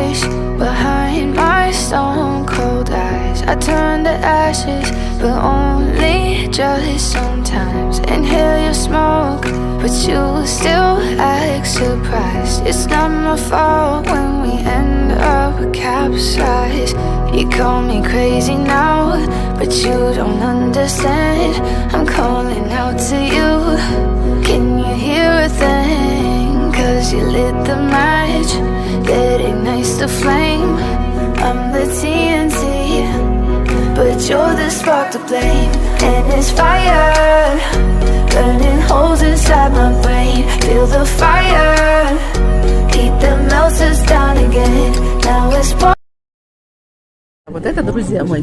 voice behind my stone cold eyes. I turn to ashes, but only just sometimes. Inhale your smoke, but you still act surprised. It's not my fault when we end up capsized. You call me crazy now, but you don't understand. I'm calling out to you. Can you hear a thing? 'Cause you lit the match that ignites the flame. I'm the TNT, but you're the spark to blame. And it's fire burning holes inside my brain. Feel the fire, heat that melts us down again. Now it's Вот это, друзья мои,